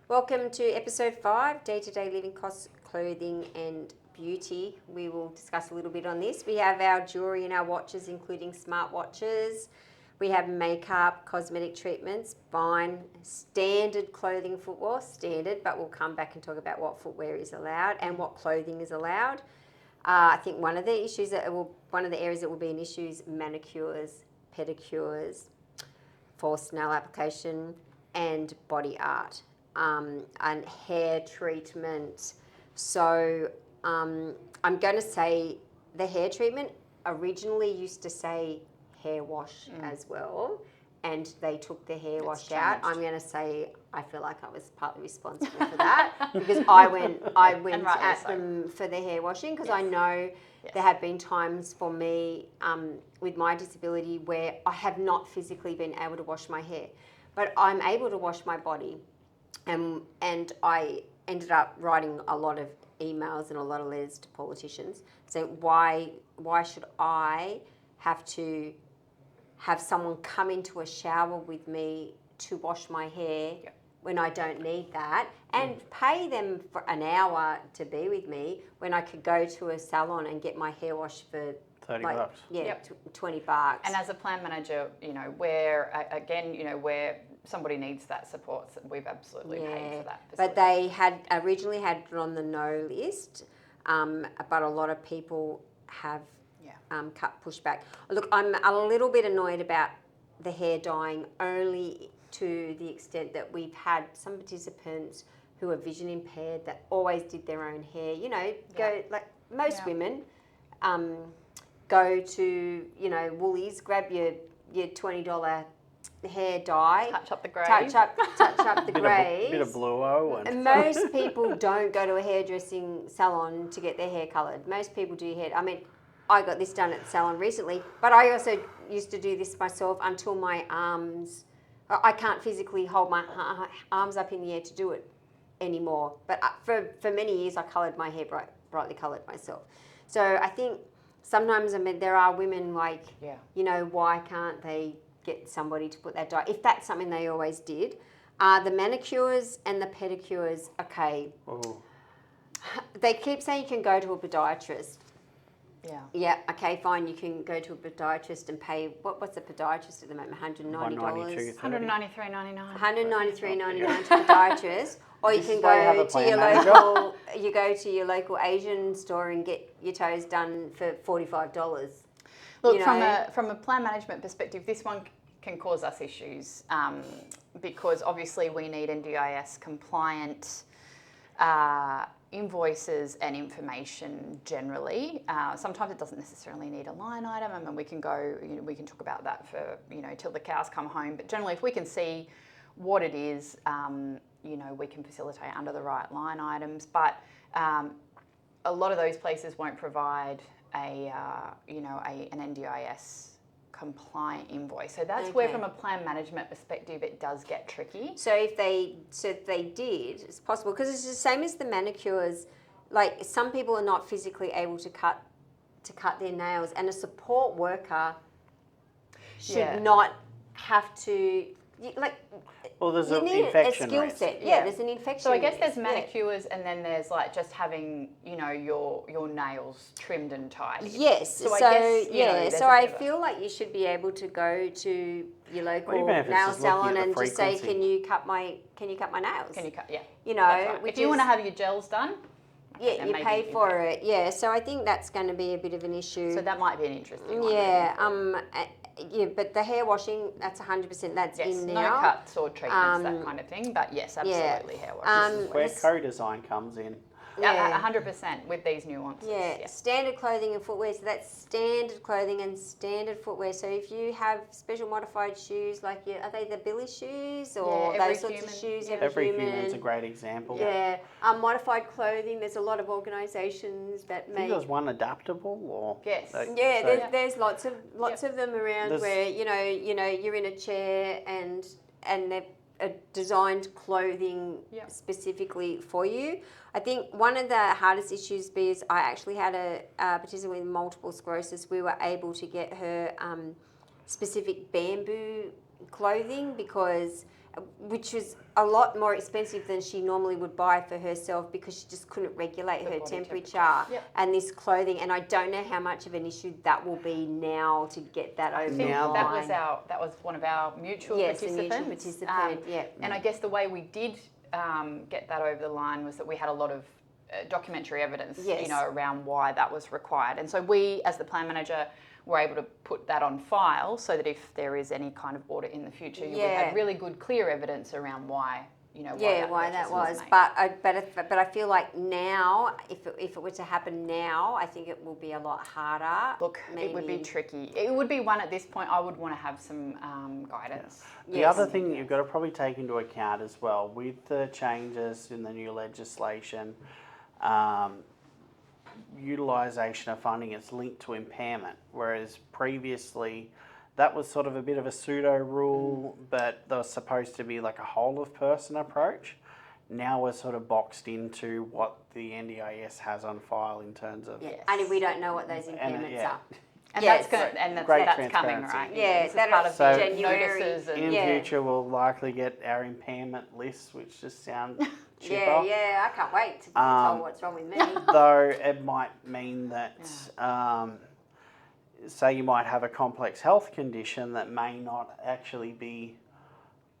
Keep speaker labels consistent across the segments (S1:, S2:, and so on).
S1: Welcome to episode 5, Day-to-Day Living Costs, Clothing and Beauty. We will discuss a little bit on this. We have our jewellery and our watches, including smart watches. We have makeup, cosmetic treatments, fine, standard clothing, footwear, standard, but we'll come back and talk about what footwear is allowed and what clothing is allowed. I think one of the areas that will be an issue is manicures, pedicures, false nail application, and body art, and hair treatment. So I'm going to say the hair treatment originally used to say hair wash as well, and they took the hair wash out. I'm going to say I feel like I was partly responsible for that because I went at them for the hair washing because I know there have been times for me with my disability where I have not physically been able to wash my hair, but I'm able to wash my body, and I ended up writing a lot of emails and a lot of letters to politicians saying why should I have to have someone come into a shower with me to wash my hair when I don't need that, and pay them for an hour to be with me when I could go to a salon and get my hair washed for
S2: $30.
S1: Yeah, $20.
S3: And as a plan manager, where somebody needs that support, we've absolutely paid for that.
S1: But they had originally had it on the no list, but a lot of people have pushed back. Look, I'm a little bit annoyed about the hair dyeing only to the extent that we've had some participants who are vision impaired that always did their own hair. Go like most women, go to Woolies, grab your $20 hair dye,
S3: touch up the grey,
S1: touch up the greys,
S2: bit of bluo,
S1: and most people don't go to a hairdressing salon to get their hair coloured. Most people do hair. I mean, I got this done at the salon recently, but I also used to do this myself until my arms. I can't physically hold my arms up in the air to do it anymore. But for many years, I coloured my hair brightly coloured myself. So I think sometimes, there are women like, why can't they get somebody to put that dye? If that's something they always did. The manicures and the pedicures, okay.
S2: Oh.
S1: They keep saying you can go to a podiatrist.
S3: Yeah.
S1: Yeah, okay, fine. You can go to a podiatrist and pay, what's a podiatrist at the moment? $190?
S3: $193.99.
S1: $193.99 to a podiatrist. Or you can go to your local Asian store and get your toes done for $45.
S3: Look, from a plan management perspective, this one can cause us issues because obviously we need NDIS compliant invoices and information generally. Sometimes it doesn't necessarily need a line item. I mean, we can go, we can talk about that for, till the cows come home. But generally, if we can see what it is, we can facilitate under the right line items. But a lot of those places won't provide an NDIS compliant invoice. So that's where, from a plan management perspective, it does get tricky.
S1: So if they did, it's possible, because it's the same as the manicures. Like, some people are not physically able to cut their nails, and a support worker should not have to
S2: there's
S1: you
S2: an
S1: need
S2: infection
S1: a skill
S2: risk.
S1: set. Yeah, there's an infection.
S3: So I guess there's
S1: risk,
S3: manicures, and then there's like just having your nails trimmed and tidy.
S1: Yes. So I feel like you should be able to go to your local nail salon and just say, "Can you cut my nails?
S3: Can you cut? Yeah.
S1: Right.
S3: If you want to have your gels done.
S1: Yeah, you pay for it. Yeah, so I think that's going to be a bit of an issue.
S3: So that might be an interesting one.
S1: Yeah, but the hair washing, that's 100%. That's in now.
S3: No cuts or treatments, that kind of thing. But yes, absolutely hair washing.
S2: This is where co-design comes in.
S3: Yeah, 100% with these nuances.
S1: Yeah, standard clothing and footwear. So that's standard clothing and standard footwear. So if you have special modified shoes, like are they the Billy shoes or those sorts of shoes?
S2: Every human's a great example.
S1: Yeah, modified clothing. There's a lot of organisations that make.
S2: I think there's one adaptable or.
S3: Yes.
S1: There's lots of them around where you're in a chair and they've designed clothing specifically for you. I think one of the hardest issues is I actually had a participant with multiple sclerosis. We were able to get her specific bamboo clothing because which was a lot more expensive than she normally would buy for herself because she just couldn't regulate
S3: The
S1: her
S3: body
S1: temperature.
S3: Yep.
S1: And this clothing, and I don't know how much of an issue that will be now to get that over
S3: I
S1: the
S3: think
S2: Now
S1: line.
S3: that was one of our mutual
S1: Yes, a
S3: participants.
S1: mutual participant, yeah.
S3: And I guess the way we did get that over the line was that we had a lot of documentary evidence,
S1: Yes.
S3: around why that was required. And so we, as the plan manager, were able to put that on file so that if there is any kind of audit in the future, we had really good, clear evidence around why.
S1: Why that was.
S3: made.
S1: But I feel like now, if it were to happen now, I think it will be a lot harder.
S3: Look, it would be tricky. It would be one at this point. I would want to have some guidance.
S2: The other thing you've got to probably take into account as well with the changes in the new legislation, utilisation of funding is linked to impairment, whereas previously that was sort of a bit of a pseudo rule, but there was supposed to be like a whole of person approach. Now we're sort of boxed into what the NDIS has on file in terms of
S3: Yes.
S1: And we don't know what those impairments are.
S3: And
S1: Yes.
S3: that's
S2: Great
S3: coming,
S2: transparency.
S3: right?
S1: Yeah,
S3: this is
S1: that
S3: part
S1: is
S3: of
S2: So-
S3: the
S1: January.
S3: notices and
S2: in
S1: Yeah.
S2: future we'll likely get our impairment lists, which just sound cheaper.
S1: Yeah, I can't wait to be told what's wrong with me.
S2: Though it might mean that, say you might have a complex health condition that may not actually be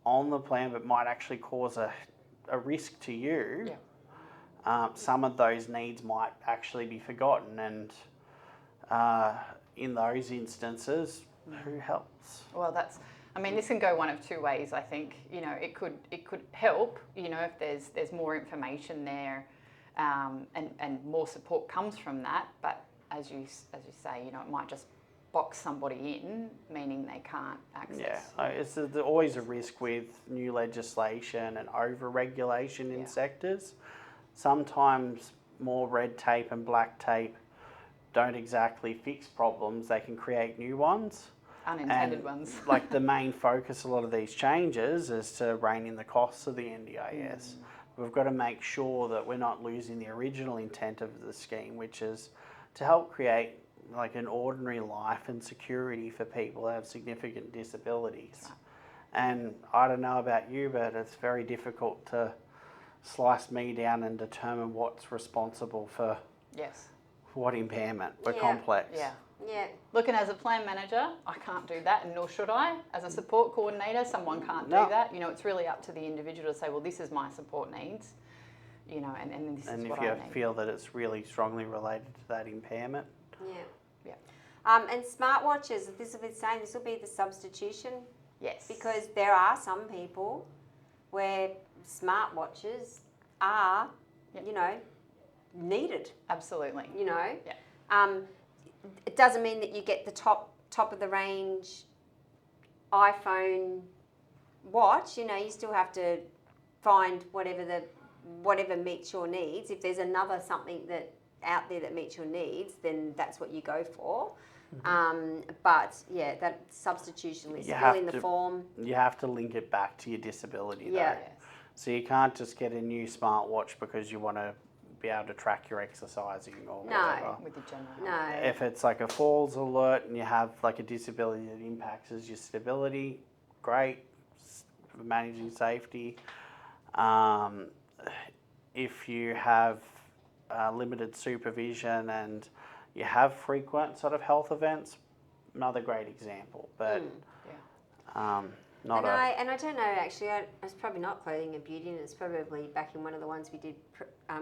S2: on the plan, but might actually cause a risk to you.
S3: Yeah.
S2: Some of those needs might actually be forgotten, and in those instances, who helps?
S3: Well, this can go one of two ways. I think it could help. If there's more information there, and more support comes from that. But as you say, it might just box somebody in, meaning they can't access.
S2: Yeah, it's always a risk with new legislation and over-regulation in sectors. Sometimes more red tape and black tape don't exactly fix problems, they can create new ones.
S3: Unintended ones.
S2: Like the main focus of a lot of these changes is to rein in the costs of the NDIS. We've got to make sure that we're not losing the original intent of the scheme, which is to help create like an ordinary life and security for people that have significant disabilities.
S3: Right.
S2: And I don't know about you, but it's very difficult to slice me down and determine what's responsible for
S3: Yes.
S2: what impairment. We're
S1: Yeah.
S2: complex.
S3: Yeah.
S1: Yeah.
S3: Looking as a plan manager, I can't do that, and nor should I. As a support coordinator, someone can't
S2: No.
S3: do that. It's really up to the individual to say, well, this is my support needs, and this
S2: And
S3: is
S2: if
S3: what
S2: you
S3: I need.
S2: feel that it's really strongly related to that impairment,
S1: Yeah.
S3: Yeah.
S1: And smartwatches, this will be the substitution,
S3: Yes.
S1: because there are some people where smartwatches are,
S3: Yep.
S1: needed,
S3: Absolutely.
S1: Yeah. It doesn't mean that you get the top of the range iPhone watch. You still have to find whatever meets your needs. If there's another something that out there that meets your needs, then that's what you go for. But yeah, that substitution list,
S2: You
S1: fill
S2: have
S1: in the
S2: to-
S1: form.
S2: you have to link it back to your disability.
S1: Yeah.
S2: Though.
S3: Yes.
S2: So you can't just get a new smartwatch because you want to be able to track your exercising or
S1: No.
S2: whatever.
S3: With the general.
S1: No.
S2: If it's like a falls alert and you have like a disability that impacts your stability, great, for managing safety. If you have limited supervision and you have frequent sort of health events, another great example, but not
S1: And I don't know, actually, it's probably not clothing and beauty, and it's probably back in one of the ones we did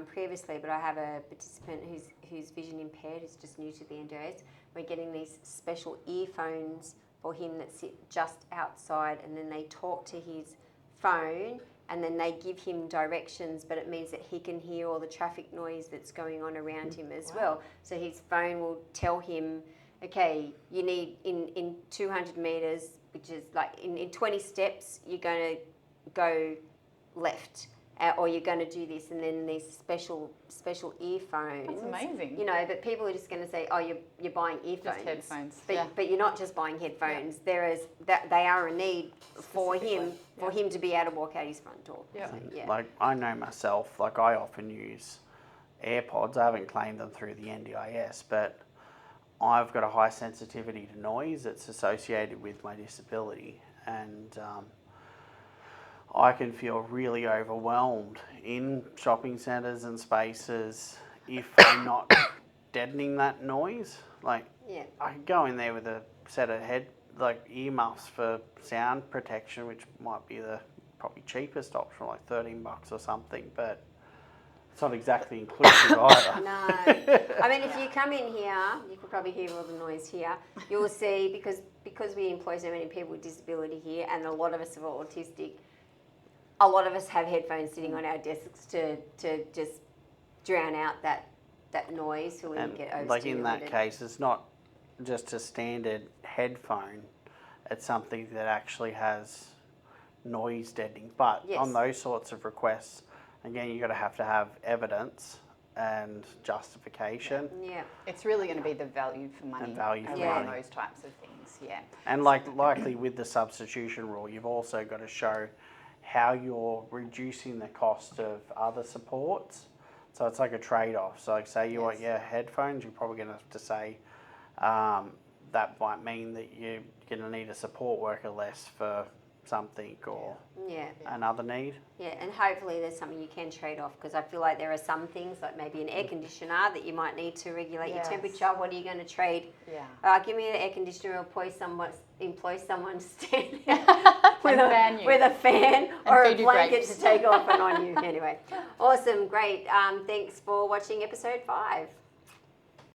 S1: previously, but I have a participant who's vision impaired, who's just new to the NDIS. We're getting these special earphones for him that sit just outside, and then they talk to his phone, and then they give him directions, but it means that he can hear all the traffic noise that's going on around him as well. So his phone will tell him, okay, you need in 200 metres, which is like in 20 steps, you're going to go left, or you're going to do this, and then these special earphones.
S3: That's amazing.
S1: But people are just going to say, oh, you're buying earphones.
S3: Just headphones.
S1: But you're not just buying headphones. There is that they are a need for him to be able to walk out his front door.
S3: Yeah.
S1: So, yeah.
S2: Like I know myself, like I often use AirPods. I haven't claimed them through the NDIS, but I've got a high sensitivity to noise that's associated with my disability, and I can feel really overwhelmed in shopping centres and spaces if I'm not deadening that noise. Like,
S1: Yeah.
S2: I could go in there with a set of earmuffs for sound protection, which might be the probably cheapest option, like $13 or something, but it's not exactly inclusive either.
S1: No. I mean, if you come in here, you could probably hear all the noise here. You'll see, because we employ so many people with disability here, and a lot of us are autistic, a lot of us have headphones sitting on our desks to just drown out that noise so we
S2: And
S1: get overstimulated.
S2: like in that case, it's not just a standard headphone, it's something that actually has noise deadening. But
S1: Yes.
S2: on those sorts of requests, again, you've got to have evidence and justification.
S1: Yeah.
S3: It's really going to be the value for money
S2: And value for
S3: around
S1: money.
S3: those types of things, yeah.
S2: And likely with the substitution rule, you've also got to show how you're reducing the cost of other supports. So it's like a trade-off. So like say you want your headphones, you're probably going to have to say that might mean that you're going to need a support worker less for something or
S1: Yeah.
S2: another need.
S1: Yeah, and hopefully there's something you can trade off, because I feel like there are some things, like maybe an air conditioner, that you might need to regulate
S3: Yes.
S1: your temperature. What are you going to trade?
S3: Yeah.
S1: Give me an air conditioner, or employ someone to stand with,
S3: fan you.
S1: with a fan or a
S3: feed you
S1: blanket
S3: grapes.
S1: to take off and on you. Anyway, awesome, great. Thanks for watching episode 5.